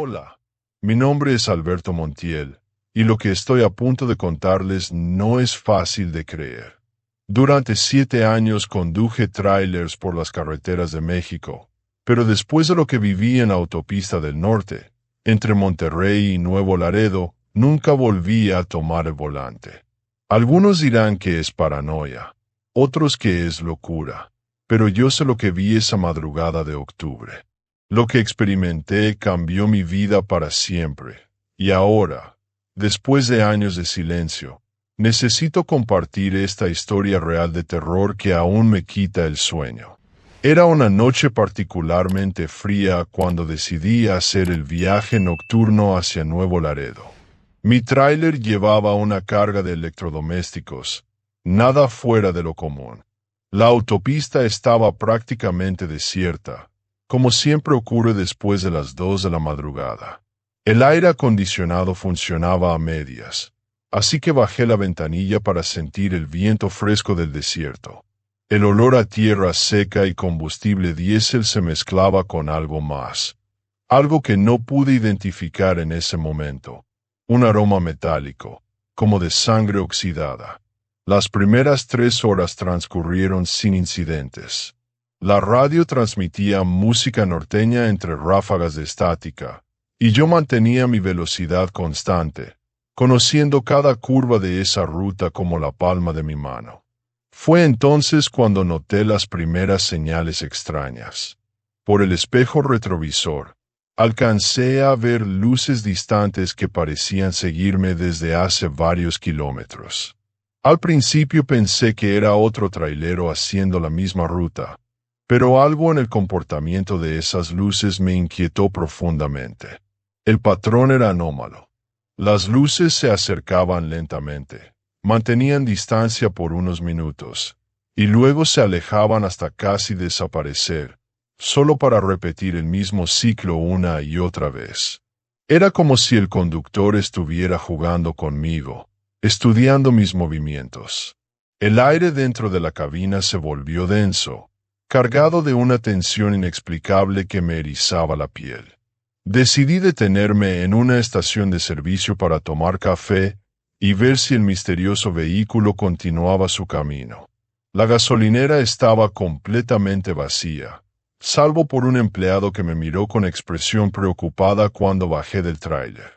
Hola, mi nombre es Alberto Montiel, y lo que estoy a punto de contarles no es fácil de creer. Durante 7 años conduje tráilers por las carreteras de México, pero después de lo que viví en la autopista del norte, entre Monterrey y Nuevo Laredo, nunca volví a tomar el volante. Algunos dirán que es paranoia, otros que es locura, pero yo sé lo que vi esa madrugada de octubre. Lo que experimenté cambió mi vida para siempre, y ahora, después de años de silencio, necesito compartir esta historia real de terror que aún me quita el sueño. Era una noche particularmente fría cuando decidí hacer el viaje nocturno hacia Nuevo Laredo. Mi tráiler llevaba una carga de electrodomésticos, nada fuera de lo común. La autopista estaba prácticamente desierta, como siempre ocurre después de las 2 de la madrugada. El aire acondicionado funcionaba a medias, así que bajé la ventanilla para sentir el viento fresco del desierto. El olor a tierra seca y combustible diésel se mezclaba con algo más, algo que no pude identificar en ese momento, un aroma metálico, como de sangre oxidada. Las primeras 3 horas transcurrieron sin incidentes. La radio transmitía música norteña entre ráfagas de estática, y yo mantenía mi velocidad constante, conociendo cada curva de esa ruta como la palma de mi mano. Fue entonces cuando noté las primeras señales extrañas. Por el espejo retrovisor, alcancé a ver luces distantes que parecían seguirme desde hace varios kilómetros. Al principio pensé que era otro trailero haciendo la misma ruta, pero algo en el comportamiento de esas luces me inquietó profundamente. El patrón era anómalo. Las luces se acercaban lentamente, mantenían distancia por unos minutos, y luego se alejaban hasta casi desaparecer, solo para repetir el mismo ciclo una y otra vez. Era como si el conductor estuviera jugando conmigo, estudiando mis movimientos. El aire dentro de la cabina se volvió denso, cargado de una tensión inexplicable que me erizaba la piel. Decidí detenerme en una estación de servicio para tomar café y ver si el misterioso vehículo continuaba su camino. La gasolinera estaba completamente vacía, salvo por un empleado que me miró con expresión preocupada cuando bajé del tráiler.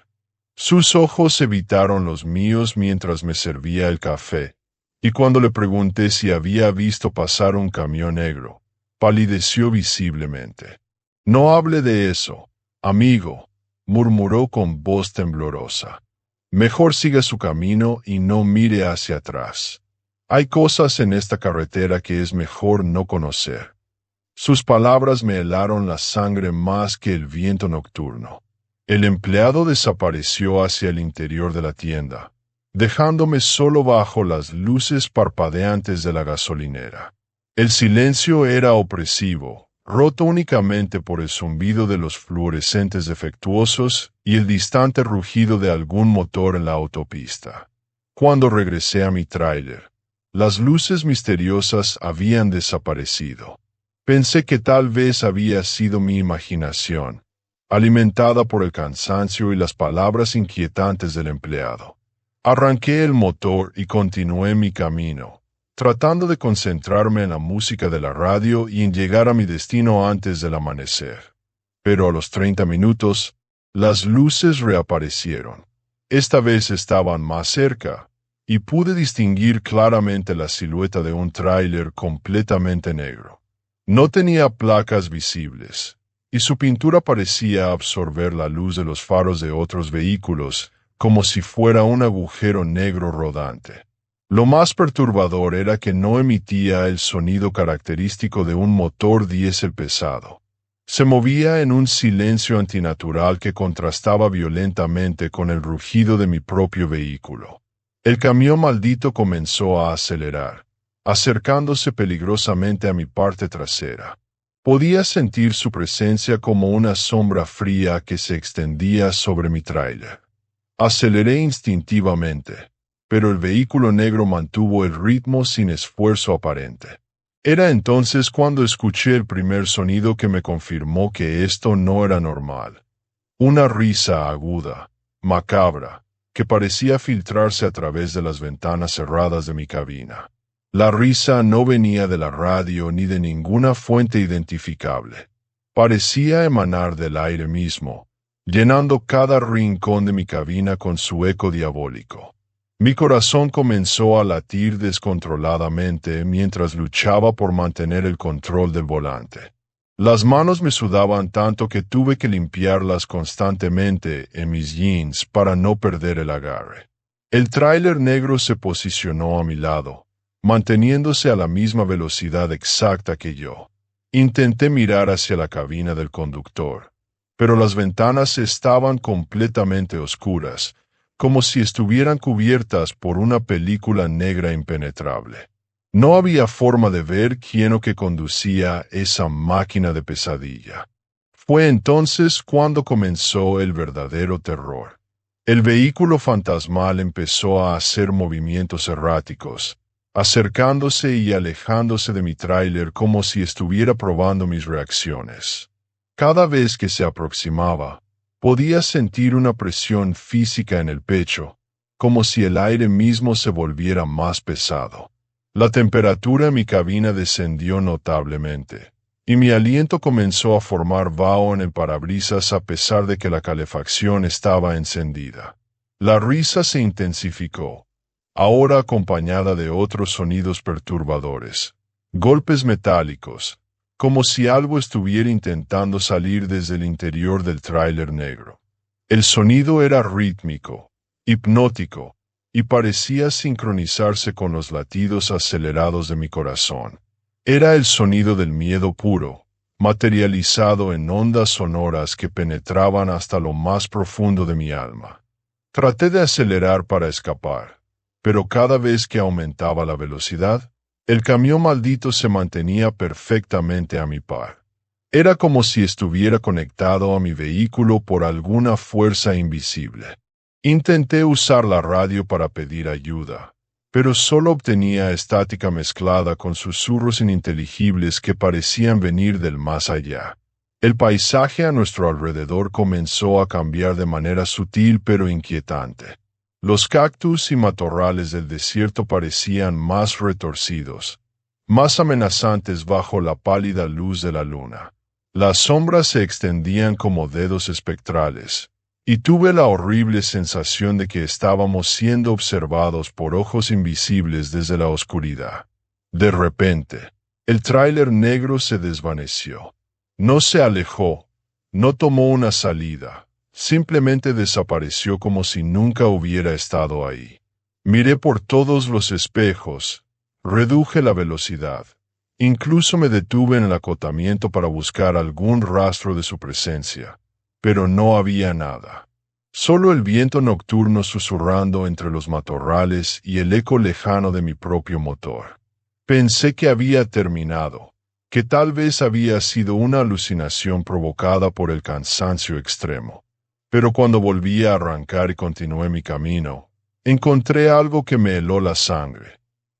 Sus ojos evitaron los míos mientras me servía el café, y cuando le pregunté si había visto pasar un camión negro, palideció visiblemente. «No hable de eso, amigo», murmuró con voz temblorosa. «Mejor siga su camino y no mire hacia atrás. Hay cosas en esta carretera que es mejor no conocer». Sus palabras me helaron la sangre más que el viento nocturno. El empleado desapareció hacia el interior de la tienda, dejándome solo bajo las luces parpadeantes de la gasolinera. El silencio era opresivo, roto únicamente por el zumbido de los fluorescentes defectuosos y el distante rugido de algún motor en la autopista. Cuando regresé a mi tráiler, las luces misteriosas habían desaparecido. Pensé que tal vez había sido mi imaginación, alimentada por el cansancio y las palabras inquietantes del empleado. Arranqué el motor y continué mi camino, tratando de concentrarme en la música de la radio y en llegar a mi destino antes del amanecer. Pero a los 30 minutos, las luces reaparecieron. Esta vez estaban más cerca, y pude distinguir claramente la silueta de un tráiler completamente negro. No tenía placas visibles, y su pintura parecía absorber la luz de los faros de otros vehículos, como si fuera un agujero negro rodante. Lo más perturbador era que no emitía el sonido característico de un motor diésel pesado. Se movía en un silencio antinatural que contrastaba violentamente con el rugido de mi propio vehículo. El camión maldito comenzó a acelerar, acercándose peligrosamente a mi parte trasera. Podía sentir su presencia como una sombra fría que se extendía sobre mi tráiler. Aceleré instintivamente, pero el vehículo negro mantuvo el ritmo sin esfuerzo aparente. Era entonces cuando escuché el primer sonido que me confirmó que esto no era normal. Una risa aguda, macabra, que parecía filtrarse a través de las ventanas cerradas de mi cabina. La risa no venía de la radio ni de ninguna fuente identificable. Parecía emanar del aire mismo, llenando cada rincón de mi cabina con su eco diabólico. Mi corazón comenzó a latir descontroladamente mientras luchaba por mantener el control del volante. Las manos me sudaban tanto que tuve que limpiarlas constantemente en mis jeans para no perder el agarre. El tráiler negro se posicionó a mi lado, manteniéndose a la misma velocidad exacta que yo. Intenté mirar hacia la cabina del conductor, pero las ventanas estaban completamente oscuras, como si estuvieran cubiertas por una película negra impenetrable. No había forma de ver quién o qué conducía esa máquina de pesadilla. Fue entonces cuando comenzó el verdadero terror. El vehículo fantasmal empezó a hacer movimientos erráticos, acercándose y alejándose de mi tráiler como si estuviera probando mis reacciones. Cada vez que se aproximaba, podía sentir una presión física en el pecho, como si el aire mismo se volviera más pesado. La temperatura en mi cabina descendió notablemente, y mi aliento comenzó a formar vaho en el parabrisas a pesar de que la calefacción estaba encendida. La risa se intensificó, ahora acompañada de otros sonidos perturbadores, golpes metálicos, como si algo estuviera intentando salir desde el interior del tráiler negro. El sonido era rítmico, hipnótico, y parecía sincronizarse con los latidos acelerados de mi corazón. Era el sonido del miedo puro, materializado en ondas sonoras que penetraban hasta lo más profundo de mi alma. Traté de acelerar para escapar, pero cada vez que aumentaba la velocidad, el camión maldito se mantenía perfectamente a mi par. Era como si estuviera conectado a mi vehículo por alguna fuerza invisible. Intenté usar la radio para pedir ayuda, pero solo obtenía estática mezclada con susurros ininteligibles que parecían venir del más allá. El paisaje a nuestro alrededor comenzó a cambiar de manera sutil pero inquietante. Los cactus y matorrales del desierto parecían más retorcidos, más amenazantes bajo la pálida luz de la luna. Las sombras se extendían como dedos espectrales, y tuve la horrible sensación de que estábamos siendo observados por ojos invisibles desde la oscuridad. De repente, el tráiler negro se desvaneció. No se alejó, no tomó una salida, simplemente desapareció como si nunca hubiera estado ahí. Miré por todos los espejos, reduje la velocidad, incluso me detuve en el acotamiento para buscar algún rastro de su presencia. Pero no había nada. Solo el viento nocturno susurrando entre los matorrales y el eco lejano de mi propio motor. Pensé que había terminado, que tal vez había sido una alucinación provocada por el cansancio extremo. Pero cuando volví a arrancar y continué mi camino, encontré algo que me heló la sangre.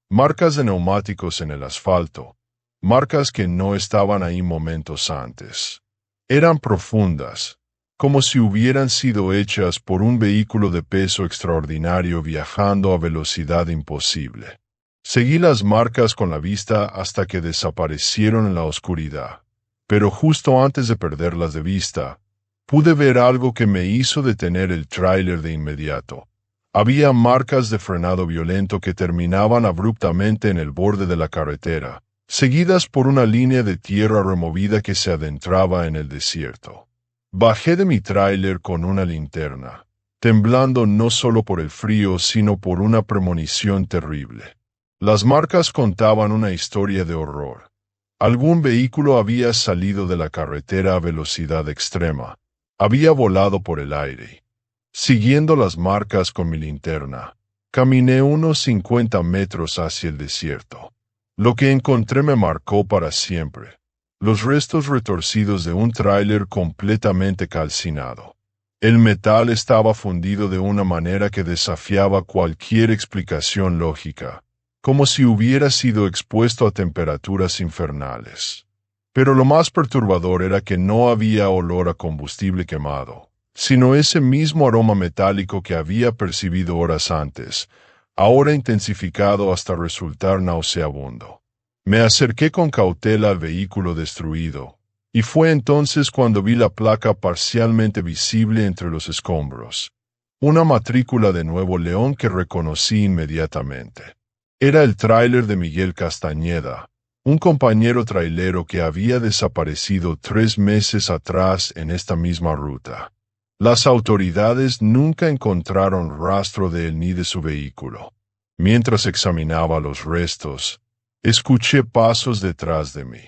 Marcas de neumáticos en el asfalto, marcas que no estaban ahí momentos antes. Eran profundas, como si hubieran sido hechas por un vehículo de peso extraordinario viajando a velocidad imposible. Seguí las marcas con la vista hasta que desaparecieron en la oscuridad, pero justo antes de perderlas de vista, pude ver algo que me hizo detener el tráiler de inmediato. Había marcas de frenado violento que terminaban abruptamente en el borde de la carretera, seguidas por una línea de tierra removida que se adentraba en el desierto. Bajé de mi tráiler con una linterna, temblando no solo por el frío, sino por una premonición terrible. Las marcas contaban una historia de horror. Algún vehículo había salido de la carretera a velocidad extrema, había volado por el aire. Siguiendo las marcas con mi linterna, caminé unos 50 metros hacia el desierto. Lo que encontré me marcó para siempre. Los restos retorcidos de un tráiler completamente calcinado. El metal estaba fundido de una manera que desafiaba cualquier explicación lógica, como si hubiera sido expuesto a temperaturas infernales. Pero lo más perturbador era que no había olor a combustible quemado, sino ese mismo aroma metálico que había percibido horas antes, ahora intensificado hasta resultar nauseabundo. Me acerqué con cautela al vehículo destruido, y fue entonces cuando vi la placa parcialmente visible entre los escombros. Una matrícula de Nuevo León que reconocí inmediatamente. Era el tráiler de Miguel Castañeda, un compañero trailero que había desaparecido 3 meses atrás en esta misma ruta. Las autoridades nunca encontraron rastro de él ni de su vehículo. Mientras examinaba los restos, escuché pasos detrás de mí.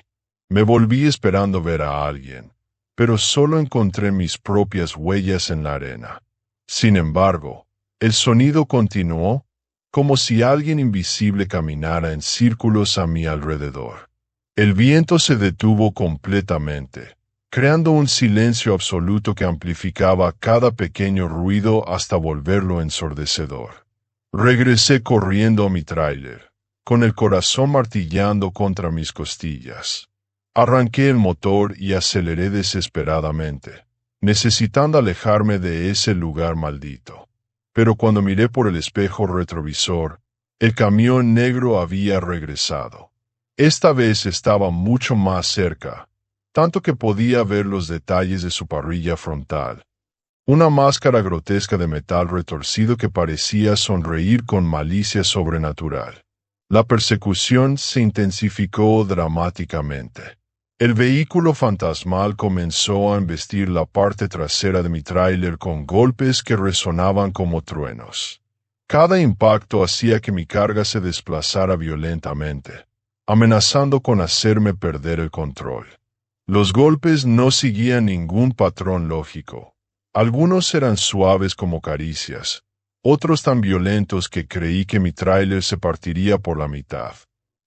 Me volví esperando ver a alguien, pero solo encontré mis propias huellas en la arena. Sin embargo, el sonido continuó, como si alguien invisible caminara en círculos a mi alrededor. El viento se detuvo completamente, creando un silencio absoluto que amplificaba cada pequeño ruido hasta volverlo ensordecedor. Regresé corriendo a mi tráiler, con el corazón martillando contra mis costillas. Arranqué el motor y aceleré desesperadamente, necesitando alejarme de ese lugar maldito. Pero cuando miré por el espejo retrovisor, el camión negro había regresado. Esta vez estaba mucho más cerca, tanto que podía ver los detalles de su parrilla frontal. Una máscara grotesca de metal retorcido que parecía sonreír con malicia sobrenatural. La persecución se intensificó dramáticamente. El vehículo fantasmal comenzó a embestir la parte trasera de mi tráiler con golpes que resonaban como truenos. Cada impacto hacía que mi carga se desplazara violentamente, amenazando con hacerme perder el control. Los golpes no seguían ningún patrón lógico. Algunos eran suaves como caricias, otros tan violentos que creí que mi tráiler se partiría por la mitad.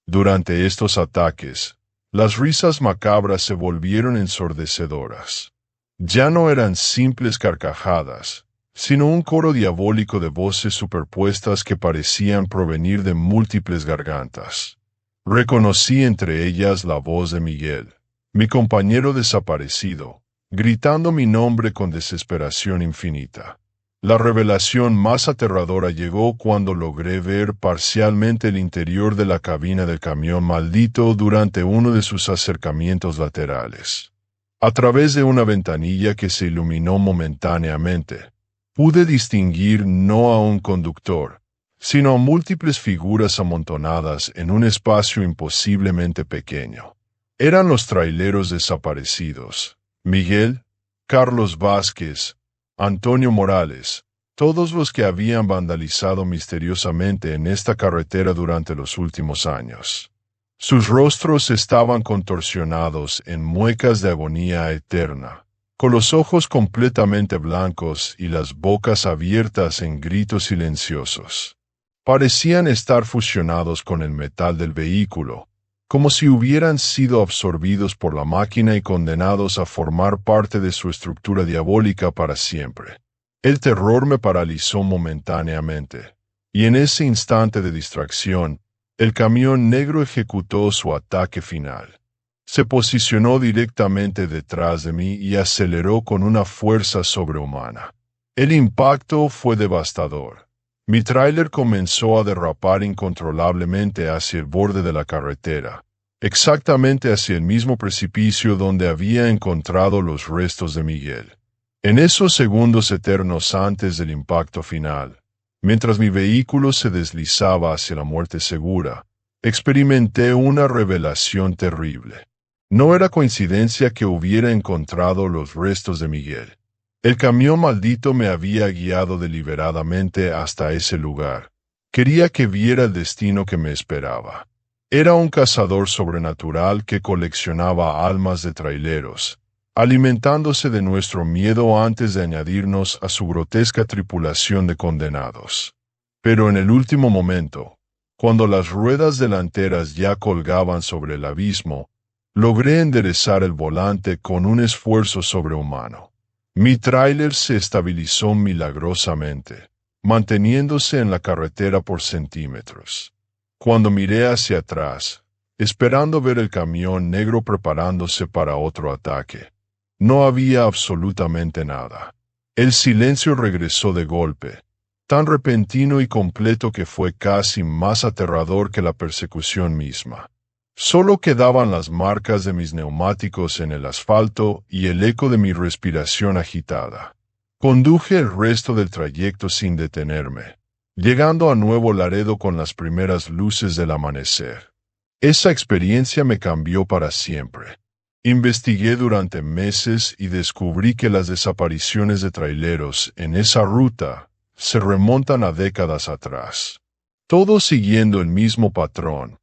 Durante estos ataques, las risas macabras se volvieron ensordecedoras. Ya no eran simples carcajadas, sino un coro diabólico de voces superpuestas que parecían provenir de múltiples gargantas. Reconocí entre ellas la voz de Miguel, mi compañero desaparecido, gritando mi nombre con desesperación infinita. La revelación más aterradora llegó cuando logré ver parcialmente el interior de la cabina del camión maldito durante uno de sus acercamientos laterales. A través de una ventanilla que se iluminó momentáneamente, pude distinguir no a un conductor, sino a múltiples figuras amontonadas en un espacio imposiblemente pequeño. Eran los traileros desaparecidos: Miguel, Carlos Vázquez, Antonio Morales, todos los que habían vandalizado misteriosamente en esta carretera durante los últimos años. Sus rostros estaban contorsionados en muecas de agonía eterna, con los ojos completamente blancos y las bocas abiertas en gritos silenciosos. Parecían estar fusionados con el metal del vehículo, como si hubieran sido absorbidos por la máquina y condenados a formar parte de su estructura diabólica para siempre. El terror me paralizó momentáneamente, y en ese instante de distracción, el camión negro ejecutó su ataque final. Se posicionó directamente detrás de mí y aceleró con una fuerza sobrehumana. El impacto fue devastador. Mi tráiler comenzó a derrapar incontrolablemente hacia el borde de la carretera, exactamente hacia el mismo precipicio donde había encontrado los restos de Miguel. En esos segundos eternos antes del impacto final, mientras mi vehículo se deslizaba hacia la muerte segura, experimenté una revelación terrible. No era coincidencia que hubiera encontrado los restos de Miguel. El camión maldito me había guiado deliberadamente hasta ese lugar. Quería que viera el destino que me esperaba. Era un cazador sobrenatural que coleccionaba almas de traileros, alimentándose de nuestro miedo antes de añadirnos a su grotesca tripulación de condenados. Pero en el último momento, cuando las ruedas delanteras ya colgaban sobre el abismo, logré enderezar el volante con un esfuerzo sobrehumano. Mi tráiler se estabilizó milagrosamente, manteniéndose en la carretera por centímetros. Cuando miré hacia atrás, esperando ver el camión negro preparándose para otro ataque, no había absolutamente nada. El silencio regresó de golpe, tan repentino y completo que fue casi más aterrador que la persecución misma. Solo quedaban las marcas de mis neumáticos en el asfalto y el eco de mi respiración agitada. Conduje el resto del trayecto sin detenerme, llegando a Nuevo Laredo con las primeras luces del amanecer. Esa experiencia me cambió para siempre. Investigué durante meses y descubrí que las desapariciones de traileros en esa ruta se remontan a décadas atrás. Todos siguiendo el mismo patrón.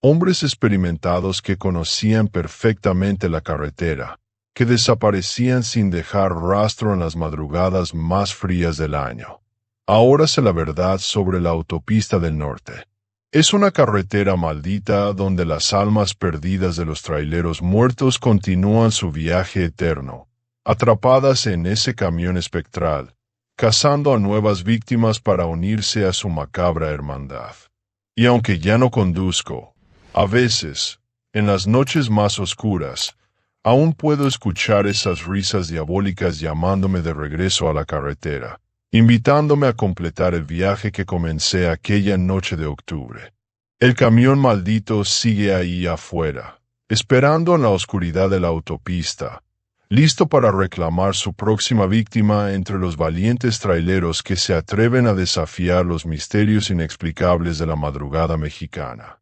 Hombres experimentados que conocían perfectamente la carretera, que desaparecían sin dejar rastro en las madrugadas más frías del año. Ahora sé la verdad sobre la autopista del norte. Es una carretera maldita donde las almas perdidas de los traileros muertos continúan su viaje eterno, atrapadas en ese camión espectral, cazando a nuevas víctimas para unirse a su macabra hermandad. Y aunque ya no conduzco, a veces, en las noches más oscuras, aún puedo escuchar esas risas diabólicas llamándome de regreso a la carretera, invitándome a completar el viaje que comencé aquella noche de octubre. El camión maldito sigue ahí afuera, esperando en la oscuridad de la autopista, listo para reclamar su próxima víctima entre los valientes traileros que se atreven a desafiar los misterios inexplicables de la madrugada mexicana.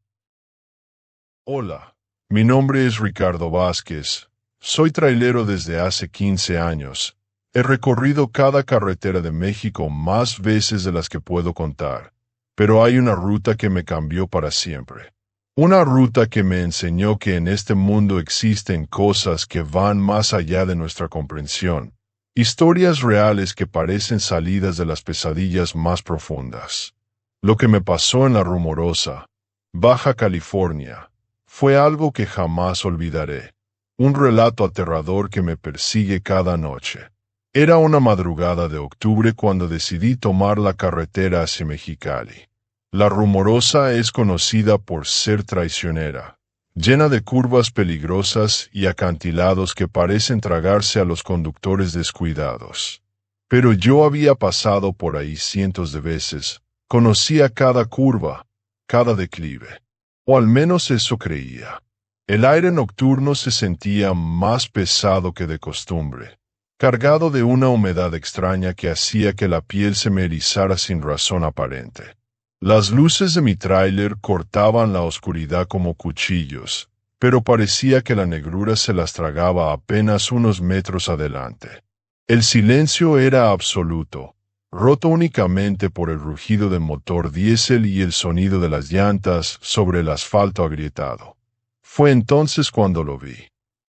Hola, mi nombre es Ricardo Vázquez, soy trailero desde hace 15 años. He recorrido cada carretera de México más veces de las que puedo contar, pero hay una ruta que me cambió para siempre. Una ruta que me enseñó que en este mundo existen cosas que van más allá de nuestra comprensión, historias reales que parecen salidas de las pesadillas más profundas. Lo que me pasó en La Rumorosa, Baja California, fue algo que jamás olvidaré, un relato aterrador que me persigue cada noche. Era una madrugada de octubre cuando decidí tomar la carretera hacia Mexicali. La Rumorosa es conocida por ser traicionera, llena de curvas peligrosas y acantilados que parecen tragarse a los conductores descuidados. Pero yo había pasado por ahí cientos de veces, conocía cada curva, cada declive. O al menos eso creía. El aire nocturno se sentía más pesado que de costumbre, cargado de una humedad extraña que hacía que la piel se me erizara sin razón aparente. Las luces de mi tráiler cortaban la oscuridad como cuchillos, pero parecía que la negrura se las tragaba apenas unos metros adelante. El silencio era absoluto, roto únicamente por el rugido del motor diésel y el sonido de las llantas sobre el asfalto agrietado. Fue entonces cuando lo vi.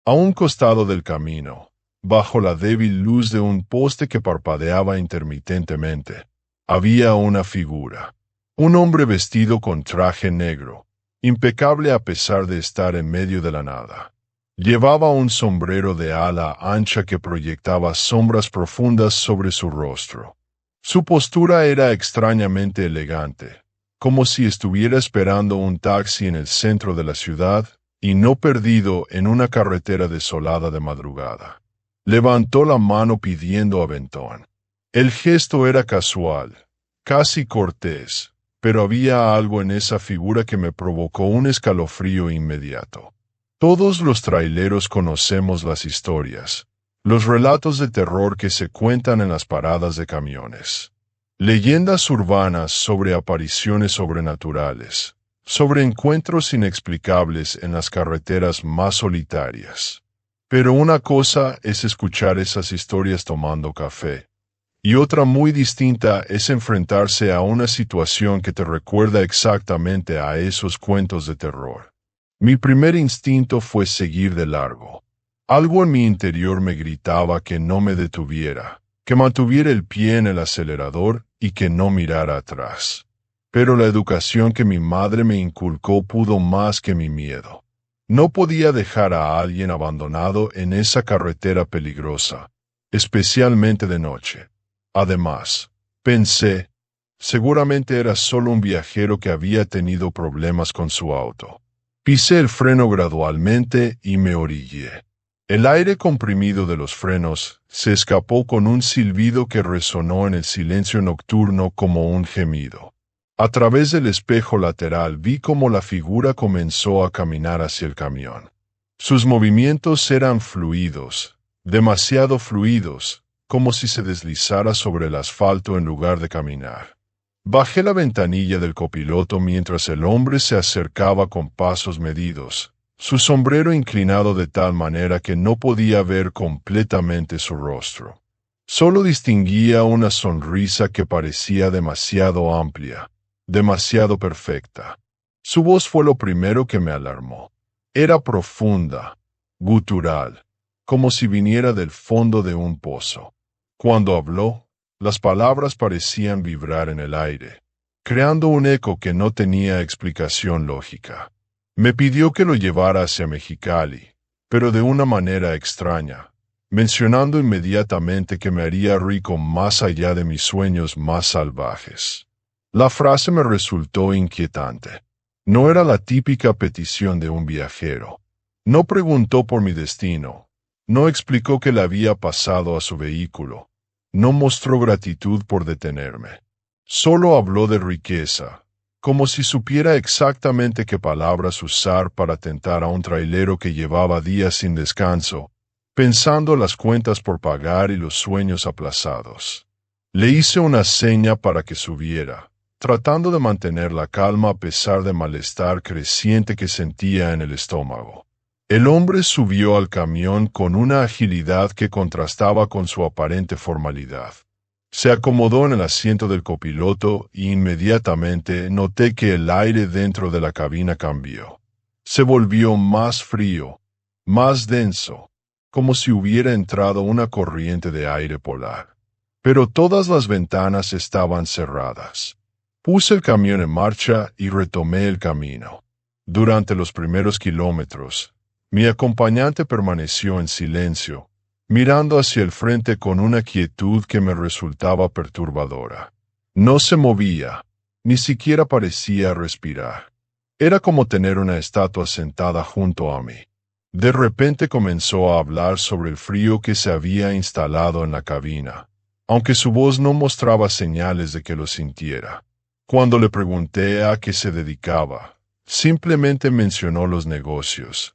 A un costado del camino, bajo la débil luz de un poste que parpadeaba intermitentemente, había una figura. Un hombre vestido con traje negro, impecable a pesar de estar en medio de la nada. Llevaba un sombrero de ala ancha que proyectaba sombras profundas sobre su rostro. Su postura era extrañamente elegante, como si estuviera esperando un taxi en el centro de la ciudad y no perdido en una carretera desolada de madrugada. Levantó la mano pidiendo aventón. El gesto era casual, casi cortés, pero había algo en esa figura que me provocó un escalofrío inmediato. Todos los traileros conocemos las historias, los relatos de terror que se cuentan en las paradas de camiones. Leyendas urbanas sobre apariciones sobrenaturales, sobre encuentros inexplicables en las carreteras más solitarias. Pero una cosa es escuchar esas historias tomando café, y otra muy distinta es enfrentarse a una situación que te recuerda exactamente a esos cuentos de terror. Mi primer instinto fue seguir de largo. Algo en mi interior me gritaba que no me detuviera, que mantuviera el pie en el acelerador y que no mirara atrás. Pero la educación que mi madre me inculcó pudo más que mi miedo. No podía dejar a alguien abandonado en esa carretera peligrosa, especialmente de noche. Además, pensé, seguramente era solo un viajero que había tenido problemas con su auto. Pisé el freno gradualmente y me orillé. El aire comprimido de los frenos se escapó con un silbido que resonó en el silencio nocturno como un gemido. A través del espejo lateral vi cómo la figura comenzó a caminar hacia el camión. Sus movimientos eran fluidos, demasiado fluidos, como si se deslizara sobre el asfalto en lugar de caminar. Bajé la ventanilla del copiloto mientras el hombre se acercaba con pasos medidos, su sombrero inclinado de tal manera que no podía ver completamente su rostro. Solo distinguía una sonrisa que parecía demasiado amplia, demasiado perfecta. Su voz fue lo primero que me alarmó. Era profunda, gutural, como si viniera del fondo de un pozo. Cuando habló, las palabras parecían vibrar en el aire, creando un eco que no tenía explicación lógica. Me pidió que lo llevara hacia Mexicali, pero de una manera extraña, mencionando inmediatamente que me haría rico más allá de mis sueños más salvajes. La frase me resultó inquietante. No era la típica petición de un viajero. No preguntó por mi destino. No explicó qué le había pasado a su vehículo. No mostró gratitud por detenerme. Solo habló de riqueza, como si supiera exactamente qué palabras usar para tentar a un trailero que llevaba días sin descanso, pensando las cuentas por pagar y los sueños aplazados. Le hice una seña para que subiera, tratando de mantener la calma a pesar del malestar creciente que sentía en el estómago. El hombre subió al camión con una agilidad que contrastaba con su aparente formalidad. Se acomodó en el asiento del copiloto e inmediatamente noté que el aire dentro de la cabina cambió. Se volvió más frío, más denso, como si hubiera entrado una corriente de aire polar. Pero todas las ventanas estaban cerradas. Puse el camión en marcha y retomé el camino. Durante los primeros kilómetros, mi acompañante permaneció en silencio, mirando hacia el frente con una quietud que me resultaba perturbadora. No se movía, ni siquiera parecía respirar. Era como tener una estatua sentada junto a mí. De repente comenzó a hablar sobre el frío que se había instalado en la cabina, aunque su voz no mostraba señales de que lo sintiera. Cuando le pregunté a qué se dedicaba, simplemente mencionó los negocios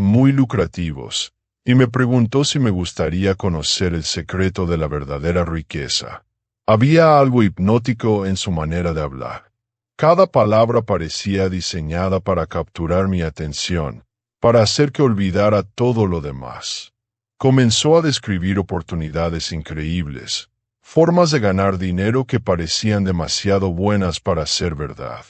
muy lucrativos, y me preguntó si me gustaría conocer el secreto de la verdadera riqueza. Había algo hipnótico en su manera de hablar. Cada palabra parecía diseñada para capturar mi atención, para hacer que olvidara todo lo demás. Comenzó a describir oportunidades increíbles, formas de ganar dinero que parecían demasiado buenas para ser verdad.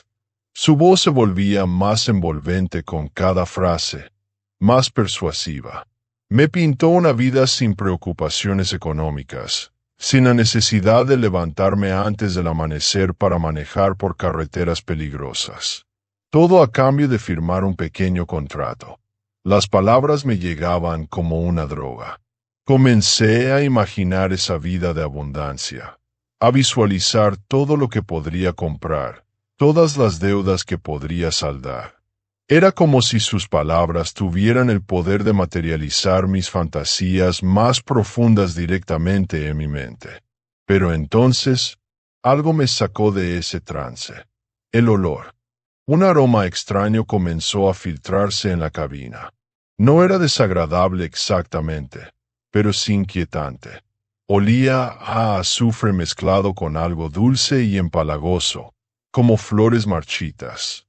Su voz se volvía más envolvente con cada frase, más persuasiva. Me pintó una vida sin preocupaciones económicas, sin la necesidad de levantarme antes del amanecer para manejar por carreteras peligrosas. Todo a cambio de firmar un pequeño contrato. Las palabras me llegaban como una droga. Comencé a imaginar esa vida de abundancia, a visualizar todo lo que podría comprar, todas las deudas que podría saldar. Era como si sus palabras tuvieran el poder de materializar mis fantasías más profundas directamente en mi mente. Pero entonces, algo me sacó de ese trance. El olor. Un aroma extraño comenzó a filtrarse en la cabina. No era desagradable exactamente, pero sí inquietante. Olía a azufre mezclado con algo dulce y empalagoso, como flores marchitas.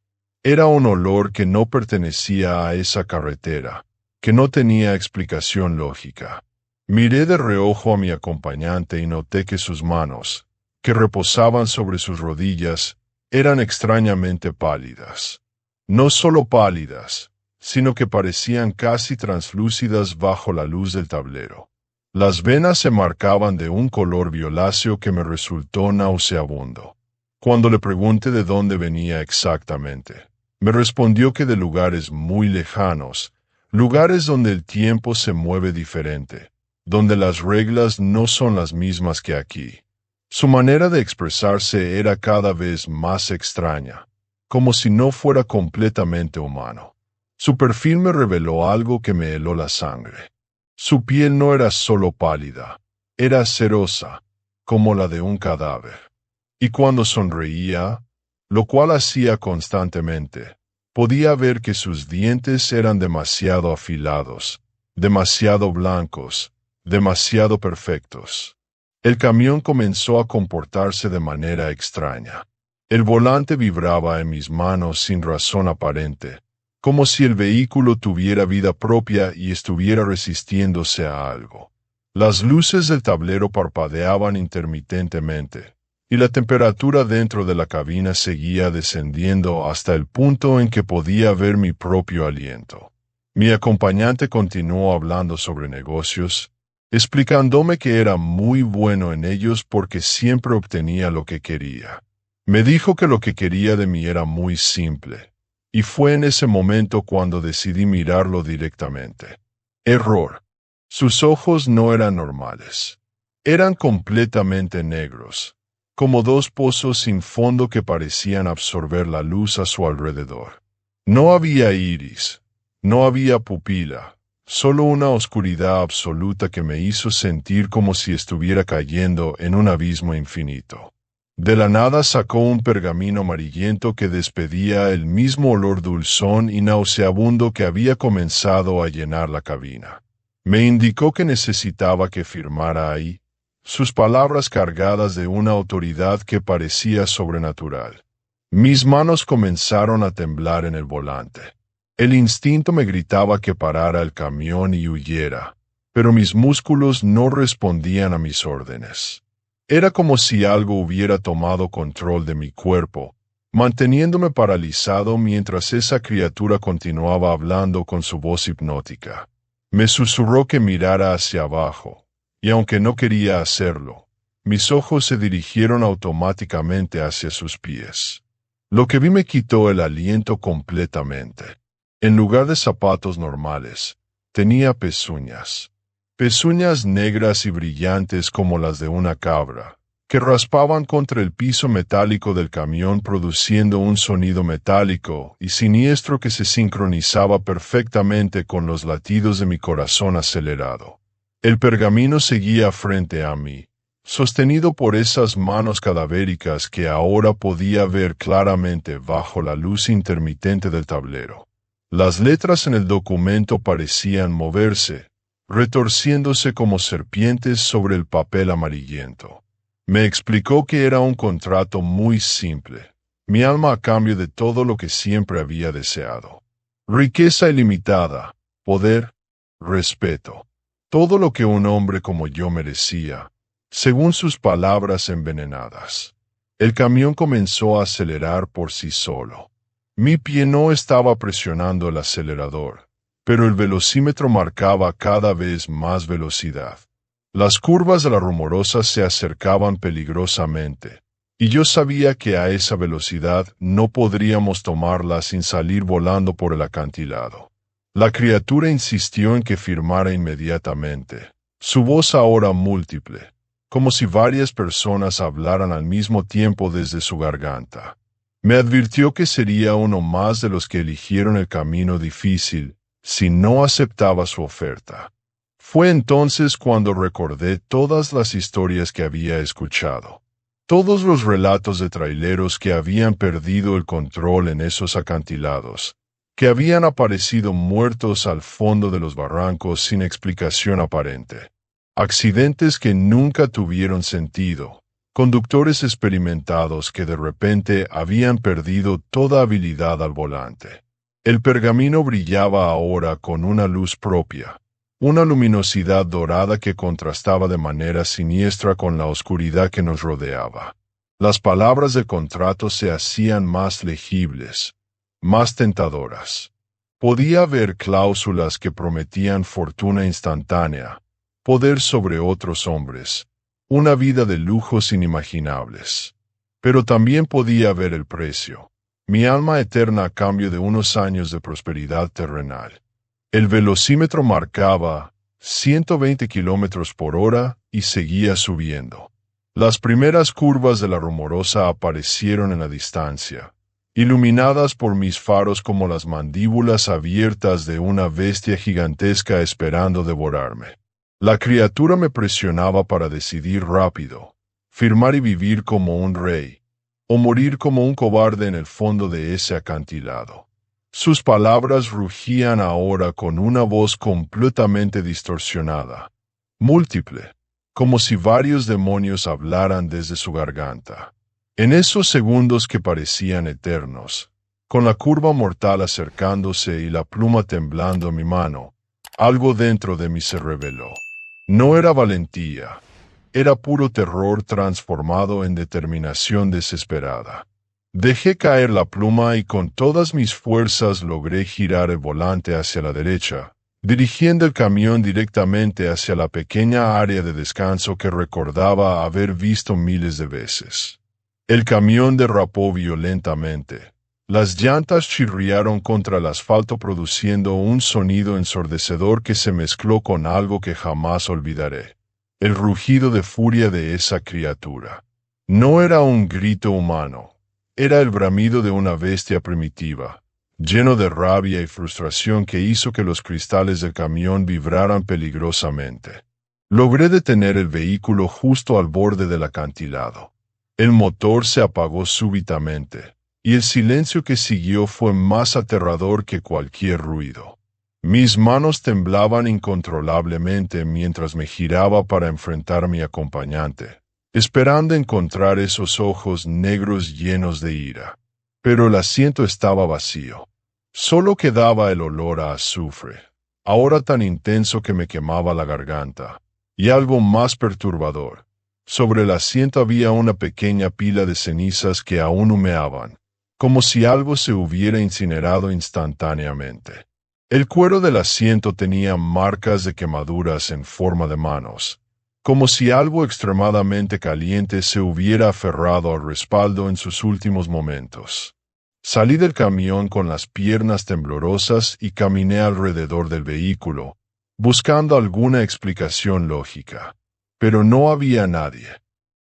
Era un olor que no pertenecía a esa carretera, que no tenía explicación lógica. Miré de reojo a mi acompañante y noté que sus manos, que reposaban sobre sus rodillas, eran extrañamente pálidas. No solo pálidas, sino que parecían casi translúcidas bajo la luz del tablero. Las venas se marcaban de un color violáceo que me resultó nauseabundo. Cuando le pregunté de dónde venía exactamente, me respondió que de lugares muy lejanos, lugares donde el tiempo se mueve diferente, donde las reglas no son las mismas que aquí. Su manera de expresarse era cada vez más extraña, como si no fuera completamente humano. Su perfil me reveló algo que me heló la sangre. Su piel no era solo pálida, era cerosa, como la de un cadáver. Y cuando sonreía, lo cual hacía constantemente, podía ver que sus dientes eran demasiado afilados, demasiado blancos, demasiado perfectos. El camión comenzó a comportarse de manera extraña. El volante vibraba en mis manos sin razón aparente, como si el vehículo tuviera vida propia y estuviera resistiéndose a algo. Las luces del tablero parpadeaban intermitentemente, y la temperatura dentro de la cabina seguía descendiendo hasta el punto en que podía ver mi propio aliento. Mi acompañante continuó hablando sobre negocios, explicándome que era muy bueno en ellos porque siempre obtenía lo que quería. Me dijo que lo que quería de mí era muy simple, y fue en ese momento cuando decidí mirarlo directamente. Error. Sus ojos no eran normales. Eran completamente negros, como dos pozos sin fondo que parecían absorber la luz a su alrededor. No había iris, no había pupila, solo una oscuridad absoluta que me hizo sentir como si estuviera cayendo en un abismo infinito. De la nada sacó un pergamino amarillento que despedía el mismo olor dulzón y nauseabundo que había comenzado a llenar la cabina. Me indicó que necesitaba que firmara ahí, sus palabras cargadas de una autoridad que parecía sobrenatural. Mis manos comenzaron a temblar en el volante. El instinto me gritaba que parara el camión y huyera, pero mis músculos no respondían a mis órdenes. Era como si algo hubiera tomado control de mi cuerpo, manteniéndome paralizado mientras esa criatura continuaba hablando con su voz hipnótica. Me susurró que mirara hacia abajo, y aunque no quería hacerlo, mis ojos se dirigieron automáticamente hacia sus pies. Lo que vi me quitó el aliento completamente. En lugar de zapatos normales, tenía pezuñas. Pezuñas negras y brillantes como las de una cabra, que raspaban contra el piso metálico del camión produciendo un sonido metálico y siniestro que se sincronizaba perfectamente con los latidos de mi corazón acelerado. El pergamino seguía frente a mí, sostenido por esas manos cadavéricas que ahora podía ver claramente bajo la luz intermitente del tablero. Las letras en el documento parecían moverse, retorciéndose como serpientes sobre el papel amarillento. Me explicó que era un contrato muy simple, mi alma a cambio de todo lo que siempre había deseado. Riqueza ilimitada, poder, respeto, todo lo que un hombre como yo merecía, según sus palabras envenenadas. El camión comenzó a acelerar por sí solo. Mi pie no estaba presionando el acelerador, pero el velocímetro marcaba cada vez más velocidad. Las curvas de la Rumorosa se acercaban peligrosamente, y yo sabía que a esa velocidad no podríamos tomarla sin salir volando por el acantilado. La criatura insistió en que firmara inmediatamente, su voz ahora múltiple, como si varias personas hablaran al mismo tiempo desde su garganta. Me advirtió que sería uno más de los que eligieron el camino difícil, si no aceptaba su oferta. Fue entonces cuando recordé todas las historias que había escuchado, todos los relatos de traileros que habían perdido el control en esos acantilados, que habían aparecido muertos al fondo de los barrancos sin explicación aparente, accidentes que nunca tuvieron sentido, conductores experimentados que de repente habían perdido toda habilidad al volante. El pergamino brillaba ahora con una luz propia, una luminosidad dorada que contrastaba de manera siniestra con la oscuridad que nos rodeaba. Las palabras del contrato se hacían más legibles, más tentadoras. Podía ver cláusulas que prometían fortuna instantánea, poder sobre otros hombres, una vida de lujos inimaginables. Pero también podía ver el precio, mi alma eterna a cambio de unos años de prosperidad terrenal. El velocímetro marcaba 120 kilómetros por hora y seguía subiendo. Las primeras curvas de la Rumorosa aparecieron en la distancia, iluminadas por mis faros como las mandíbulas abiertas de una bestia gigantesca esperando devorarme. La criatura me presionaba para decidir rápido, firmar y vivir como un rey, o morir como un cobarde en el fondo de ese acantilado. Sus palabras rugían ahora con una voz completamente distorsionada, múltiple, como si varios demonios hablaran desde su garganta. En esos segundos que parecían eternos, con la curva mortal acercándose y la pluma temblando en mi mano, algo dentro de mí se reveló. No era valentía, era puro terror transformado en determinación desesperada. Dejé caer la pluma y con todas mis fuerzas logré girar el volante hacia la derecha, dirigiendo el camión directamente hacia la pequeña área de descanso que recordaba haber visto miles de veces. El camión derrapó violentamente. Las llantas chirriaron contra el asfalto produciendo un sonido ensordecedor que se mezcló con algo que jamás olvidaré. El rugido de furia de esa criatura. No era un grito humano. Era el bramido de una bestia primitiva, lleno de rabia y frustración que hizo que los cristales del camión vibraran peligrosamente. Logré detener el vehículo justo al borde del acantilado. El motor se apagó súbitamente, y el silencio que siguió fue más aterrador que cualquier ruido. Mis manos temblaban incontrolablemente mientras me giraba para enfrentar a mi acompañante, esperando encontrar esos ojos negros llenos de ira. Pero el asiento estaba vacío. Solo quedaba el olor a azufre, ahora tan intenso que me quemaba la garganta, y algo más perturbador. Sobre el asiento había una pequeña pila de cenizas que aún humeaban, como si algo se hubiera incinerado instantáneamente. El cuero del asiento tenía marcas de quemaduras en forma de manos, como si algo extremadamente caliente se hubiera aferrado al respaldo en sus últimos momentos. Salí del camión con las piernas temblorosas y caminé alrededor del vehículo, buscando alguna explicación lógica. Pero no había nadie.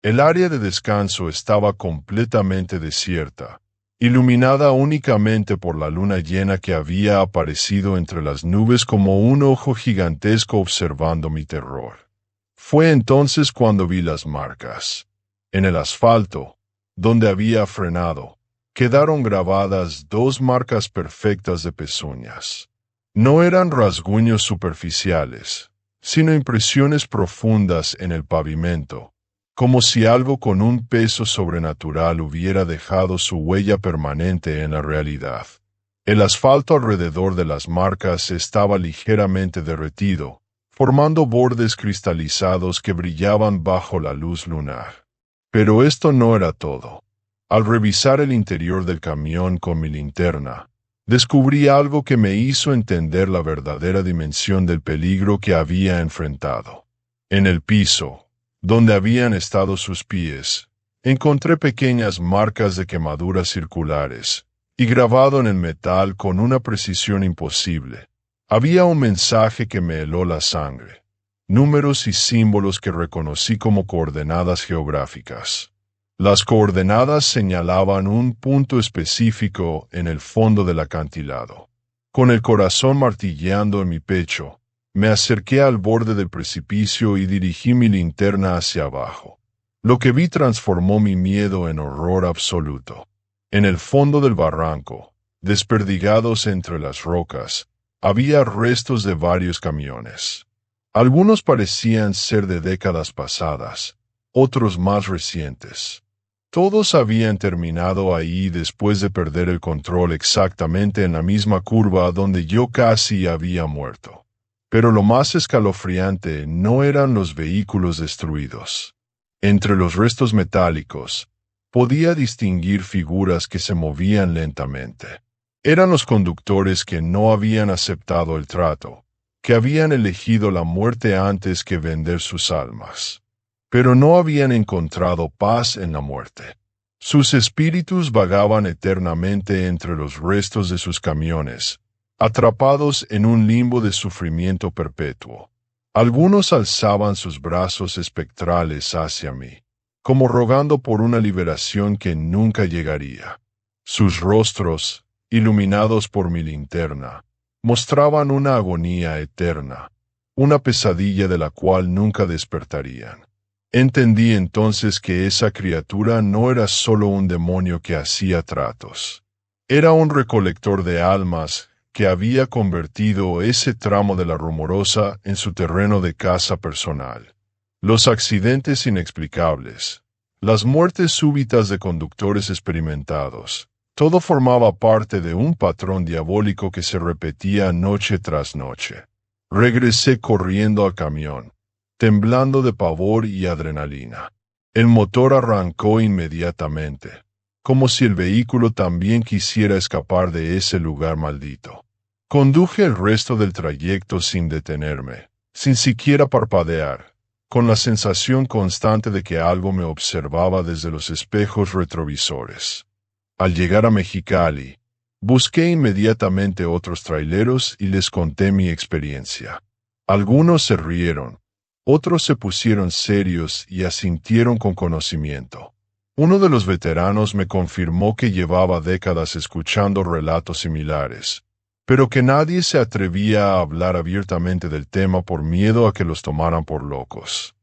El área de descanso estaba completamente desierta, iluminada únicamente por la luna llena que había aparecido entre las nubes como un ojo gigantesco observando mi terror. Fue entonces cuando vi las marcas. En el asfalto, donde había frenado, quedaron grabadas 2 marcas perfectas de pezuñas. No eran rasguños superficiales, sino impresiones profundas en el pavimento, como si algo con un peso sobrenatural hubiera dejado su huella permanente en la realidad. El asfalto alrededor de las marcas estaba ligeramente derretido, formando bordes cristalizados que brillaban bajo la luz lunar. Pero esto no era todo. Al revisar el interior del camión con mi linterna, descubrí algo que me hizo entender la verdadera dimensión del peligro que había enfrentado. En el piso, donde habían estado sus pies, encontré pequeñas marcas de quemaduras circulares, y grabado en el metal con una precisión imposible, había un mensaje que me heló la sangre, números y símbolos que reconocí como coordenadas geográficas. Las coordenadas señalaban un punto específico en el fondo del acantilado. Con el corazón martilleando en mi pecho, me acerqué al borde del precipicio y dirigí mi linterna hacia abajo. Lo que vi transformó mi miedo en horror absoluto. En el fondo del barranco, desperdigados entre las rocas, había restos de varios camiones. Algunos parecían ser de décadas pasadas, otros más recientes. Todos habían terminado ahí después de perder el control exactamente en la misma curva donde yo casi había muerto. Pero lo más escalofriante no eran los vehículos destruidos. Entre los restos metálicos, podía distinguir figuras que se movían lentamente. Eran los conductores que no habían aceptado el trato, que habían elegido la muerte antes que vender sus almas. Pero no habían encontrado paz en la muerte. Sus espíritus vagaban eternamente entre los restos de sus camiones, atrapados en un limbo de sufrimiento perpetuo. Algunos alzaban sus brazos espectrales hacia mí, como rogando por una liberación que nunca llegaría. Sus rostros, iluminados por mi linterna, mostraban una agonía eterna, una pesadilla de la cual nunca despertarían. Entendí entonces que esa criatura no era solo un demonio que hacía tratos. Era un recolector de almas que había convertido ese tramo de la Rumorosa en su terreno de caza personal. Los accidentes inexplicables, las muertes súbitas de conductores experimentados, todo formaba parte de un patrón diabólico que se repetía noche tras noche. Regresé corriendo al camión, temblando de pavor y adrenalina. El motor arrancó inmediatamente, como si el vehículo también quisiera escapar de ese lugar maldito. Conduje el resto del trayecto sin detenerme, sin siquiera parpadear, con la sensación constante de que algo me observaba desde los espejos retrovisores. Al llegar a Mexicali, busqué inmediatamente otros traileros y les conté mi experiencia. Algunos se rieron, otros se pusieron serios y asintieron con conocimiento. Uno de los veteranos me confirmó que llevaba décadas escuchando relatos similares, pero que nadie se atrevía a hablar abiertamente del tema por miedo a que los tomaran por locos.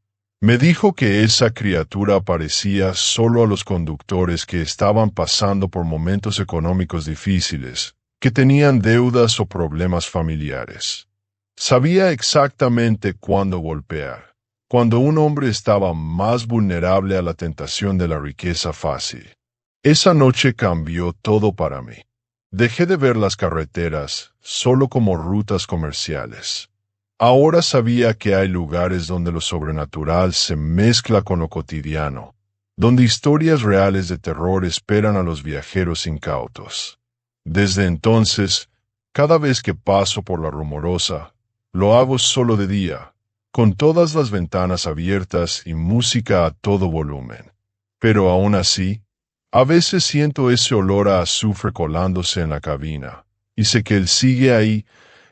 Me dijo que esa criatura aparecía solo a los conductores que estaban pasando por momentos económicos difíciles, que tenían deudas o problemas familiares. Sabía exactamente cuándo golpear, cuando un hombre estaba más vulnerable a la tentación de la riqueza fácil. Esa noche cambió todo para mí. Dejé de ver las carreteras solo como rutas comerciales. Ahora sabía que hay lugares donde lo sobrenatural se mezcla con lo cotidiano, donde historias reales de terror esperan a los viajeros incautos. Desde entonces, cada vez que paso por la Rumorosa, lo hago solo de día, con todas las ventanas abiertas y música a todo volumen. Pero aún así, a veces siento ese olor a azufre colándose en la cabina, y sé que él sigue ahí,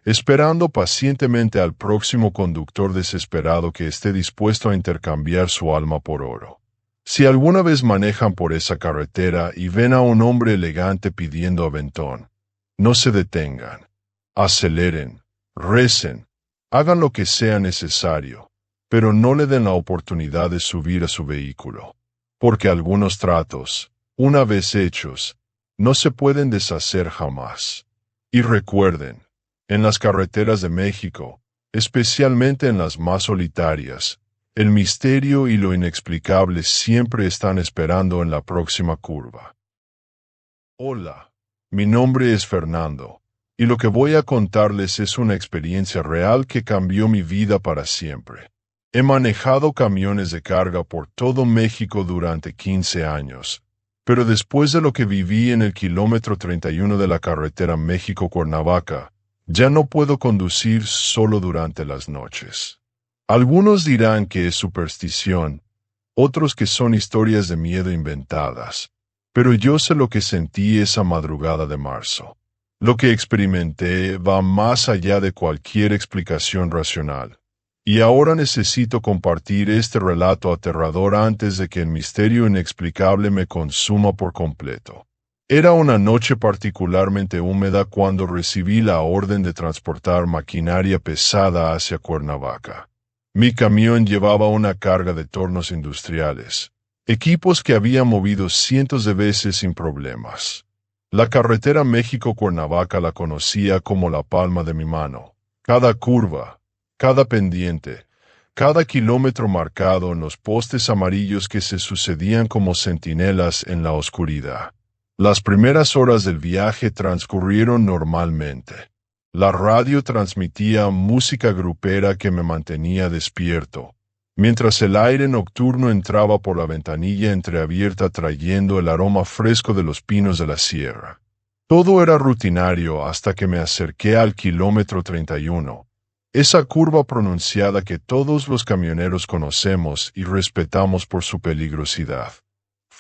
esperando pacientemente al próximo conductor desesperado que esté dispuesto a intercambiar su alma por oro. Si alguna vez manejan por esa carretera y ven a un hombre elegante pidiendo aventón, no se detengan, aceleren, recen, hagan lo que sea necesario, pero no le den la oportunidad de subir a su vehículo, porque algunos tratos, una vez hechos, no se pueden deshacer jamás. Y recuerden, en las carreteras de México, especialmente en las más solitarias, el misterio y lo inexplicable siempre están esperando en la próxima curva. Hola, mi nombre es Fernando, y lo que voy a contarles es una experiencia real que cambió mi vida para siempre. He manejado camiones de carga por todo México durante 15 años, pero después de lo que viví en el kilómetro 31 de la carretera México-Cuernavaca, ya no puedo conducir solo durante las noches. Algunos dirán que es superstición, otros que son historias de miedo inventadas, pero yo sé lo que sentí esa madrugada de marzo. Lo que experimenté va más allá de cualquier explicación racional, y ahora necesito compartir este relato aterrador antes de que el misterio inexplicable me consuma por completo. Era una noche particularmente húmeda cuando recibí la orden de transportar maquinaria pesada hacia Cuernavaca. Mi camión llevaba una carga de tornos industriales, equipos que había movido cientos de veces sin problemas. La carretera México-Cuernavaca la conocía como la palma de mi mano. Cada curva, cada pendiente, cada kilómetro marcado en los postes amarillos que se sucedían como centinelas en la oscuridad. Las primeras horas del viaje transcurrieron normalmente. La radio transmitía música grupera que me mantenía despierto, mientras el aire nocturno entraba por la ventanilla entreabierta trayendo el aroma fresco de los pinos de la sierra. Todo era rutinario hasta que me acerqué al kilómetro 31, esa curva pronunciada que todos los camioneros conocemos y respetamos por su peligrosidad.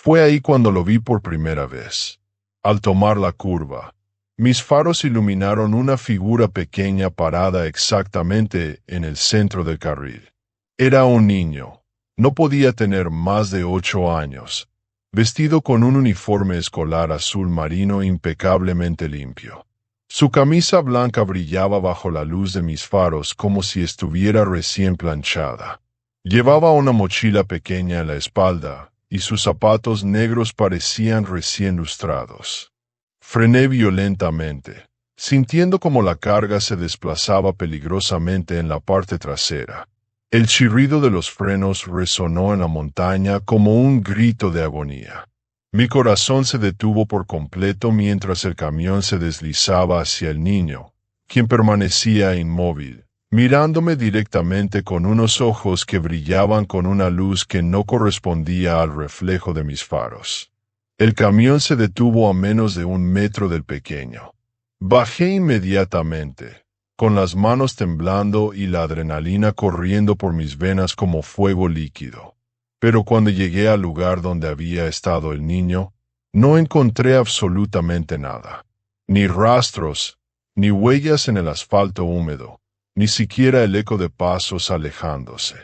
Fue ahí cuando lo vi por primera vez. Al tomar la curva, mis faros iluminaron una figura pequeña parada exactamente en el centro del carril. Era un niño. No podía tener más de 8 años. vestido con un uniforme escolar azul marino impecablemente limpio. Su camisa blanca brillaba bajo la luz de mis faros como si estuviera recién planchada. Llevaba una mochila pequeña en la espalda, y sus zapatos negros parecían recién lustrados. Frené violentamente, sintiendo como la carga se desplazaba peligrosamente en la parte trasera. El chirrido de los frenos resonó en la montaña como un grito de agonía. Mi corazón se detuvo por completo mientras el camión se deslizaba hacia el niño, quien permanecía inmóvil, mirándome directamente con unos ojos que brillaban con una luz que no correspondía al reflejo de mis faros. El camión se detuvo a menos de 1 metro del pequeño. Bajé inmediatamente, con las manos temblando y la adrenalina corriendo por mis venas como fuego líquido. Pero cuando llegué al lugar donde había estado el niño, no encontré absolutamente nada. Ni rastros, ni huellas en el asfalto húmedo, ni siquiera el eco de pasos alejándose.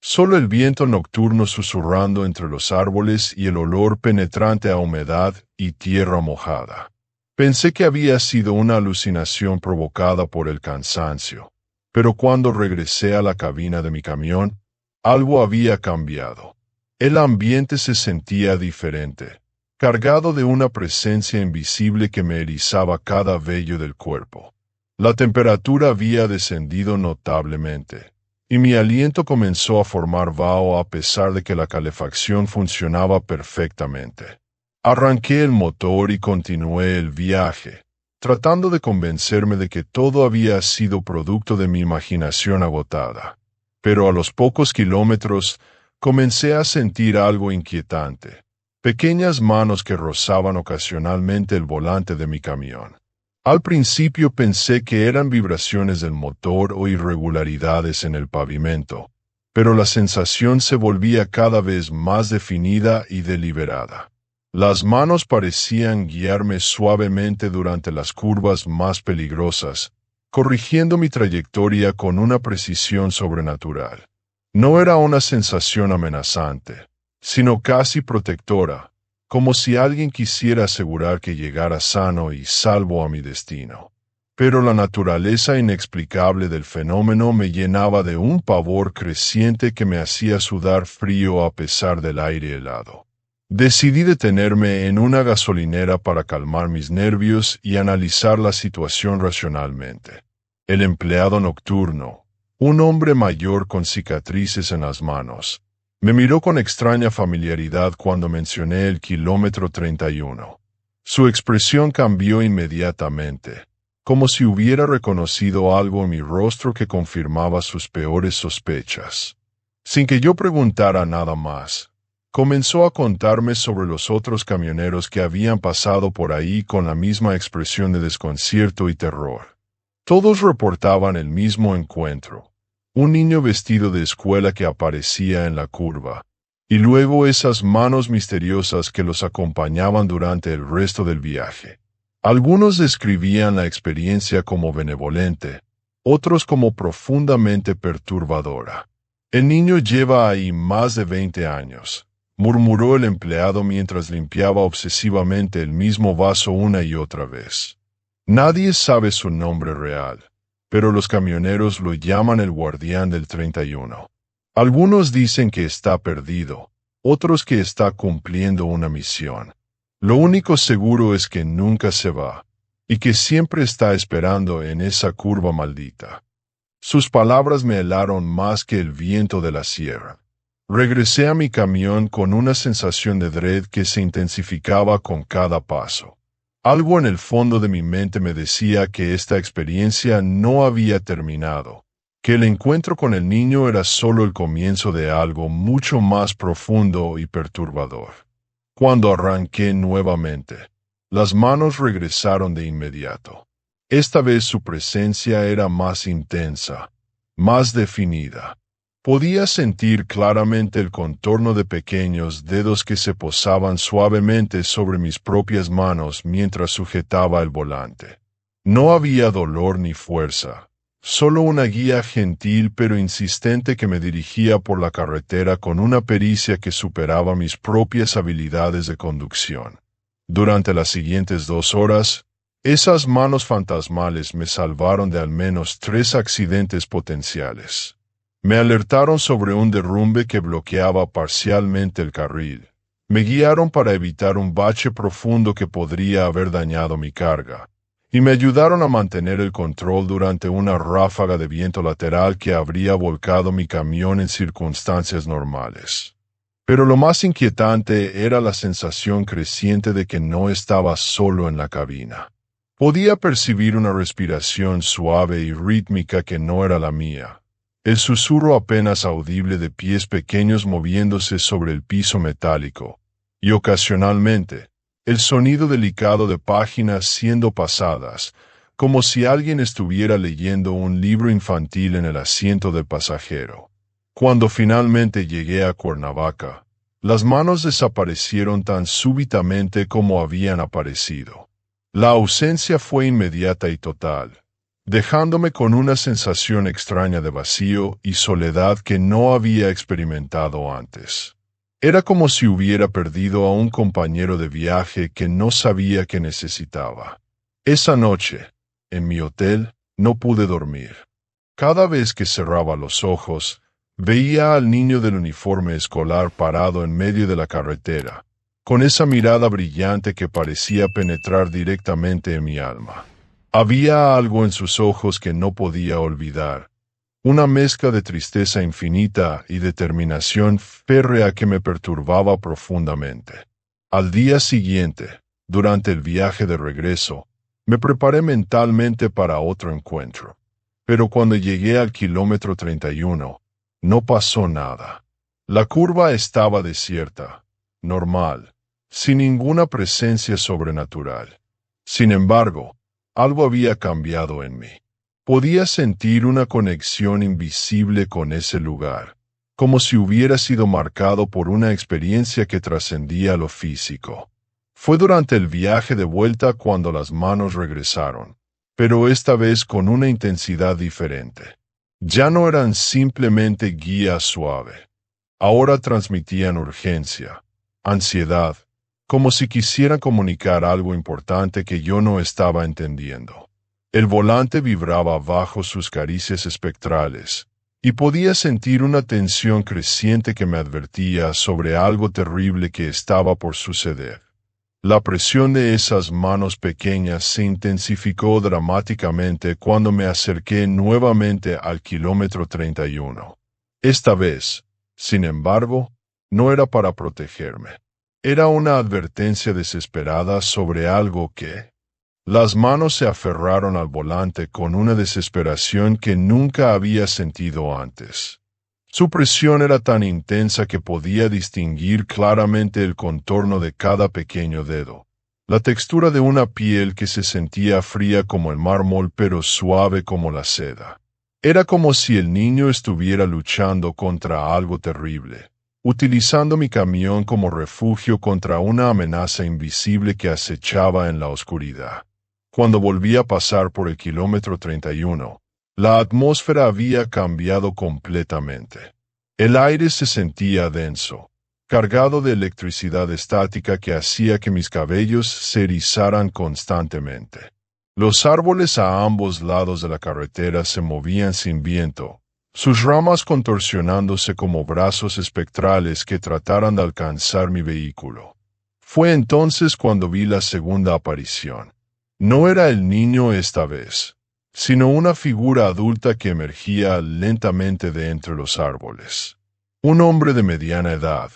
Solo el viento nocturno susurrando entre los árboles y el olor penetrante a humedad y tierra mojada. Pensé que había sido una alucinación provocada por el cansancio, pero cuando regresé a la cabina de mi camión, algo había cambiado. El ambiente se sentía diferente, cargado de una presencia invisible que me erizaba cada vello del cuerpo. La temperatura había descendido notablemente, y mi aliento comenzó a formar vaho a pesar de que la calefacción funcionaba perfectamente. Arranqué el motor y continué el viaje, tratando de convencerme de que todo había sido producto de mi imaginación agotada. Pero a los pocos kilómetros, comencé a sentir algo inquietante, pequeñas manos que rozaban ocasionalmente el volante de mi camión. Al principio pensé que eran vibraciones del motor o irregularidades en el pavimento, pero la sensación se volvía cada vez más definida y deliberada. Las manos parecían guiarme suavemente durante las curvas más peligrosas, corrigiendo mi trayectoria con una precisión sobrenatural. No era una sensación amenazante, sino casi protectora, como si alguien quisiera asegurar que llegara sano y salvo a mi destino. Pero la naturaleza inexplicable del fenómeno me llenaba de un pavor creciente que me hacía sudar frío a pesar del aire helado. Decidí detenerme en una gasolinera para calmar mis nervios y analizar la situación racionalmente. El empleado nocturno, un hombre mayor con cicatrices en las manos, me miró con extraña familiaridad cuando mencioné el kilómetro 31. Su expresión cambió inmediatamente, como si hubiera reconocido algo en mi rostro que confirmaba sus peores sospechas. Sin que yo preguntara nada más, comenzó a contarme sobre los otros camioneros que habían pasado por ahí con la misma expresión de desconcierto y terror. Todos reportaban el mismo encuentro, un niño vestido de escuela que aparecía en la curva, y luego esas manos misteriosas que los acompañaban durante el resto del viaje. Algunos describían la experiencia como benevolente, otros como profundamente perturbadora. El niño lleva ahí más de 20 años, murmuró el empleado mientras limpiaba obsesivamente el mismo vaso una y otra vez. Nadie sabe su nombre real, pero los camioneros lo llaman el guardián del 31. Algunos dicen que está perdido, otros que está cumpliendo una misión. Lo único seguro es que nunca se va, y que siempre está esperando en esa curva maldita. Sus palabras me helaron más que el viento de la sierra. Regresé a mi camión con una sensación de dread que se intensificaba con cada paso. Algo en el fondo de mi mente me decía que esta experiencia no había terminado, que el encuentro con el niño era solo el comienzo de algo mucho más profundo y perturbador. Cuando arranqué nuevamente, las manos regresaron de inmediato. Esta vez su presencia era más intensa, más definida. Podía sentir claramente el contorno de pequeños dedos que se posaban suavemente sobre mis propias manos mientras sujetaba el volante. No había dolor ni fuerza, Solo una guía gentil pero insistente que me dirigía por la carretera con una pericia que superaba mis propias habilidades de conducción. Durante las siguientes 2 horas, esas manos fantasmales me salvaron de al menos 3 accidentes potenciales. Me alertaron sobre un derrumbe que bloqueaba parcialmente el carril. Me guiaron para evitar un bache profundo que podría haber dañado mi carga, y me ayudaron a mantener el control durante una ráfaga de viento lateral que habría volcado mi camión en circunstancias normales. Pero lo más inquietante era la sensación creciente de que no estaba solo en la cabina. Podía percibir una respiración suave y rítmica que no era la mía, el susurro apenas audible de pies pequeños moviéndose sobre el piso metálico, y ocasionalmente, el sonido delicado de páginas siendo pasadas, como si alguien estuviera leyendo un libro infantil en el asiento del pasajero. Cuando finalmente llegué a Cuernavaca, las manos desaparecieron tan súbitamente como habían aparecido. La ausencia fue inmediata y total, dejándome con una sensación extraña de vacío y soledad que no había experimentado antes. Era como si hubiera perdido a un compañero de viaje que no sabía que necesitaba. Esa noche, en mi hotel, no pude dormir. Cada vez que cerraba los ojos, veía al niño del uniforme escolar parado en medio de la carretera, con esa mirada brillante que parecía penetrar directamente en mi alma. Había algo en sus ojos que no podía olvidar, una mezcla de tristeza infinita y determinación férrea que me perturbaba profundamente. Al día siguiente, durante el viaje de regreso, me preparé mentalmente para otro encuentro. Pero cuando llegué al kilómetro 31, no pasó nada. La curva estaba desierta, normal, sin ninguna presencia sobrenatural. Sin embargo, algo había cambiado en mí. Podía sentir una conexión invisible con ese lugar, como si hubiera sido marcado por una experiencia que trascendía lo físico. Fue durante el viaje de vuelta cuando las manos regresaron, pero esta vez con una intensidad diferente. Ya no eran simplemente guía suave. Ahora transmitían urgencia, ansiedad, como si quisieran comunicar algo importante que yo no estaba entendiendo. El volante vibraba bajo sus caricias espectrales, y podía sentir una tensión creciente que me advertía sobre algo terrible que estaba por suceder. La presión de esas manos pequeñas se intensificó dramáticamente cuando me acerqué nuevamente al kilómetro 31. Esta vez, sin embargo, no era para protegerme. Era una advertencia desesperada sobre algo que... Las manos se aferraron al volante con una desesperación que nunca había sentido antes. Su presión era tan intensa que podía distinguir claramente el contorno de cada pequeño dedo, la textura de una piel que se sentía fría como el mármol pero suave como la seda. Era como si el niño estuviera luchando contra algo terrible, utilizando mi camión como refugio contra una amenaza invisible que acechaba en la oscuridad. Cuando volví a pasar por el kilómetro 31, la atmósfera había cambiado completamente. El aire se sentía denso, cargado de electricidad estática que hacía que mis cabellos se erizaran constantemente. Los árboles a ambos lados de la carretera se movían sin viento, sus ramas contorsionándose como brazos espectrales que trataran de alcanzar mi vehículo. Fue entonces cuando vi la segunda aparición. No era el niño esta vez, sino una figura adulta que emergía lentamente de entre los árboles. Un hombre de mediana edad,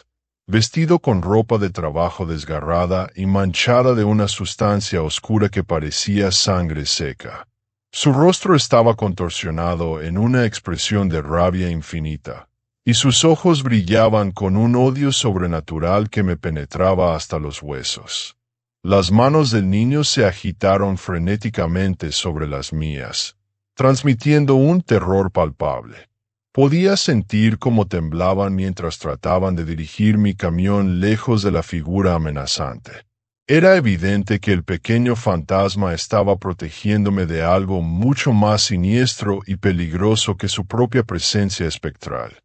vestido con ropa de trabajo desgarrada y manchada de una sustancia oscura que parecía sangre seca. Su rostro estaba contorsionado en una expresión de rabia infinita, y sus ojos brillaban con un odio sobrenatural que me penetraba hasta los huesos. Las manos del niño se agitaron frenéticamente sobre las mías, transmitiendo un terror palpable. Podía sentir cómo temblaban mientras trataban de dirigir mi camión lejos de la figura amenazante. Era evidente que el pequeño fantasma estaba protegiéndome de algo mucho más siniestro y peligroso que su propia presencia espectral.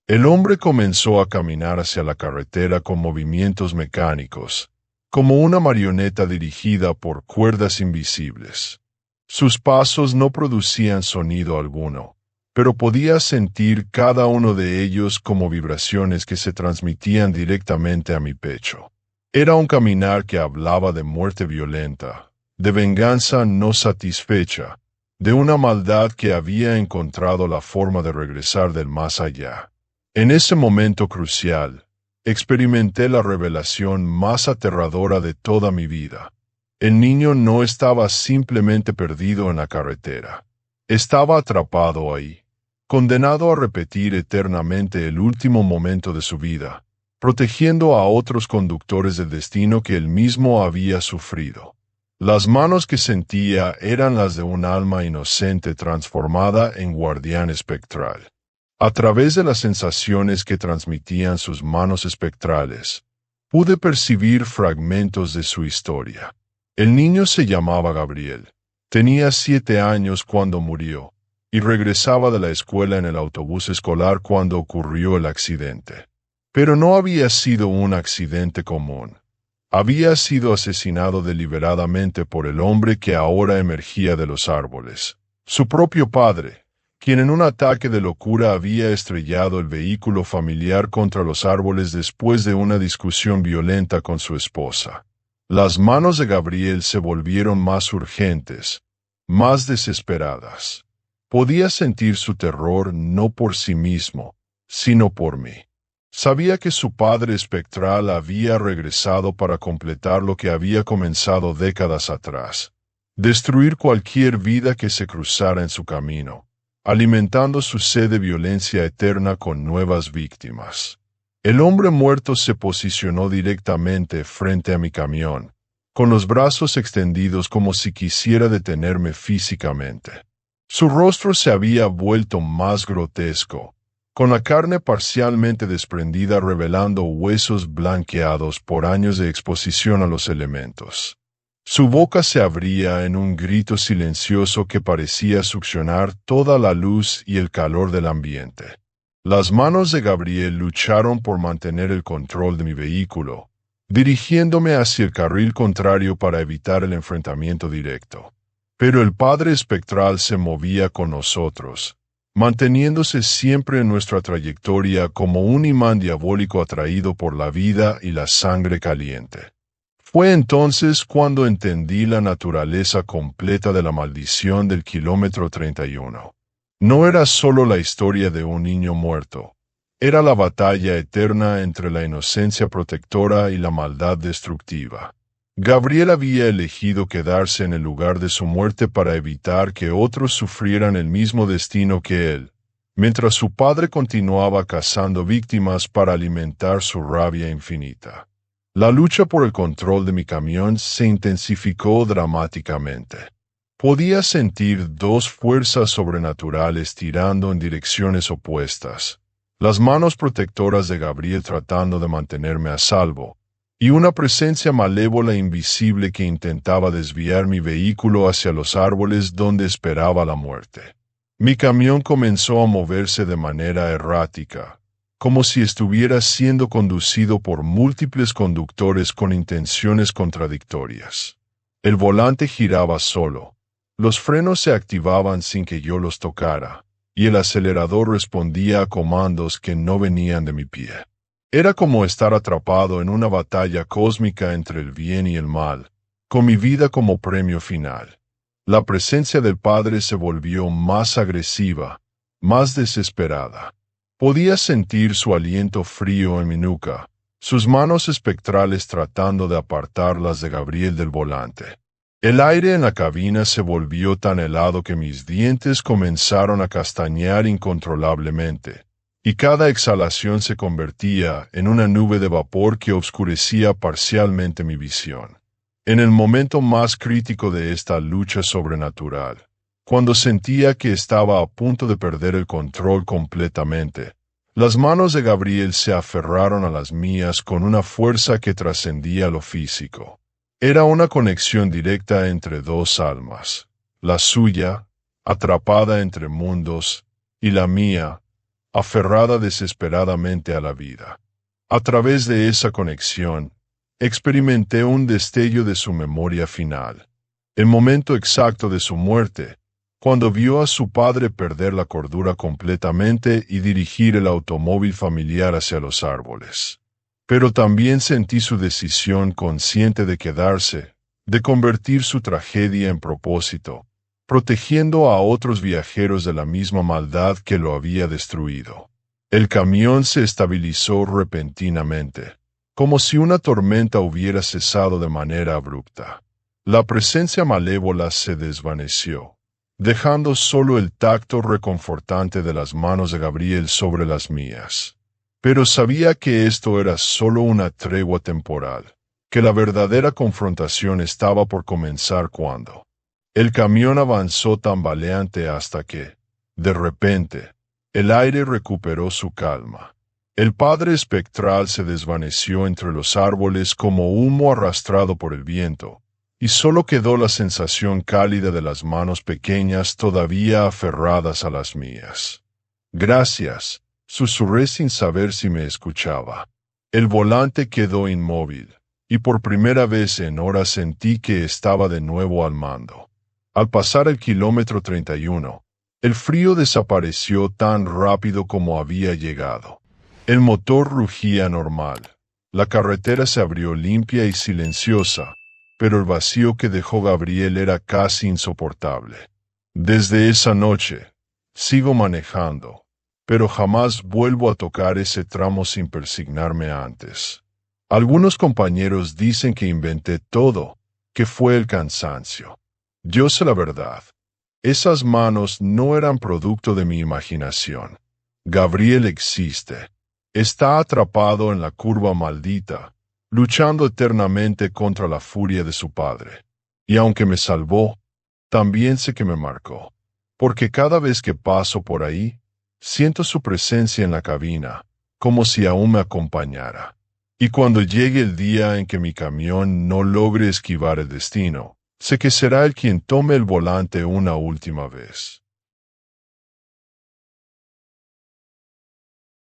El hombre comenzó a caminar hacia la carretera con movimientos mecánicos, como una marioneta dirigida por cuerdas invisibles. Sus pasos no producían sonido alguno, pero podía sentir cada uno de ellos como vibraciones que se transmitían directamente a mi pecho. Era un caminar que hablaba de muerte violenta, de venganza no satisfecha, de una maldad que había encontrado la forma de regresar del más allá. En ese momento crucial, experimenté la revelación más aterradora de toda mi vida. El niño no estaba simplemente perdido en la carretera. Estaba atrapado ahí, condenado a repetir eternamente el último momento de su vida, protegiendo a otros conductores del destino que él mismo había sufrido. Las manos que sentía eran las de un alma inocente transformada en guardián espectral. A través de las sensaciones que transmitían sus manos espectrales, pude percibir fragmentos de su historia. El niño se llamaba Gabriel. Tenía 7 años cuando murió, y regresaba de la escuela en el autobús escolar cuando ocurrió el accidente. Pero no había sido un accidente común. Había sido asesinado deliberadamente por el hombre que ahora emergía de los árboles, su propio padre, quien en un ataque de locura había estrellado el vehículo familiar contra los árboles después de una discusión violenta con su esposa. Las manos de Gabriel se volvieron más urgentes, más desesperadas. Podía sentir su terror no por sí mismo, sino por mí. Sabía que su padre espectral había regresado para completar lo que había comenzado décadas atrás, destruir cualquier vida que se cruzara en su camino, alimentando su sed de violencia eterna con nuevas víctimas. El hombre muerto se posicionó directamente frente a mi camión, con los brazos extendidos como si quisiera detenerme físicamente. Su rostro se había vuelto más grotesco, con la carne parcialmente desprendida revelando huesos blanqueados por años de exposición a los elementos. Su boca se abría en un grito silencioso que parecía succionar toda la luz y el calor del ambiente. Las manos de Gabriel lucharon por mantener el control de mi vehículo, dirigiéndome hacia el carril contrario para evitar el enfrentamiento directo. Pero el Padre espectral se movía con nosotros, manteniéndose siempre en nuestra trayectoria como un imán diabólico atraído por la vida y la sangre caliente. Fue entonces cuando entendí la naturaleza completa de la maldición del kilómetro 31. No era solo la historia de un niño muerto, era la batalla eterna entre la inocencia protectora y la maldad destructiva. Gabriel había elegido quedarse en el lugar de su muerte para evitar que otros sufrieran el mismo destino que él, mientras su padre continuaba cazando víctimas para alimentar su rabia infinita. La lucha por el control de mi camión se intensificó dramáticamente. Podía sentir dos fuerzas sobrenaturales tirando en direcciones opuestas, las manos protectoras de Gabriel tratando de mantenerme a salvo, y una presencia malévola e invisible que intentaba desviar mi vehículo hacia los árboles donde esperaba la muerte. Mi camión comenzó a moverse de manera errática, como si estuviera siendo conducido por múltiples conductores con intenciones contradictorias. El volante giraba solo, los frenos se activaban sin que yo los tocara, y el acelerador respondía a comandos que no venían de mi pie. Era como estar atrapado en una batalla cósmica entre el bien y el mal, con mi vida como premio final. La presencia del Padre se volvió más agresiva, más desesperada. Podía sentir su aliento frío en mi nuca, sus manos espectrales tratando de apartarlas de Gabriel del volante. El aire en la cabina se volvió tan helado que mis dientes comenzaron a castañear incontrolablemente, y cada exhalación se convertía en una nube de vapor que oscurecía parcialmente mi visión. En el momento más crítico de esta lucha sobrenatural, cuando sentía que estaba a punto de perder el control completamente, las manos de Gabriel se aferraron a las mías con una fuerza que trascendía lo físico. Era una conexión directa entre dos almas, la suya, atrapada entre mundos, y la mía, aferrada desesperadamente a la vida. A través de esa conexión, experimenté un destello de su memoria final, el momento exacto de su muerte, cuando vio a su padre perder la cordura completamente y dirigir el automóvil familiar hacia los árboles. Pero también sentí su decisión consciente de quedarse, de convertir su tragedia en propósito, protegiendo a otros viajeros de la misma maldad que lo había destruido. El camión se estabilizó repentinamente, como si una tormenta hubiera cesado de manera abrupta. La presencia malévola se desvaneció, dejando solo el tacto reconfortante de las manos de Gabriel sobre las mías. Pero sabía que esto era solo una tregua temporal, que la verdadera confrontación estaba por comenzar cuando el camión avanzó tambaleante hasta que, de repente, el aire recuperó su calma. El padre espectral se desvaneció entre los árboles como humo arrastrado por el viento, y solo quedó la sensación cálida de las manos pequeñas todavía aferradas a las mías. Gracias, susurré sin saber si me escuchaba. El volante quedó inmóvil, y por primera vez en horas sentí que estaba de nuevo al mando. Al pasar el kilómetro 31, el frío desapareció tan rápido como había llegado. El motor rugía normal. La carretera se abrió limpia y silenciosa, pero el vacío que dejó Gabriel era casi insoportable. Desde esa noche, sigo manejando, pero jamás vuelvo a tocar ese tramo sin persignarme antes. Algunos compañeros dicen que inventé todo, que fue el cansancio. Yo sé la verdad. Esas manos no eran producto de mi imaginación. Gabriel existe. Está atrapado en la curva maldita, luchando eternamente contra la furia de su padre. Y aunque me salvó, también sé que me marcó, porque cada vez que paso por ahí, siento su presencia en la cabina, como si aún me acompañara. Y cuando llegue el día en que mi camión no logre esquivar el destino, sé que será él quien tome el volante una última vez.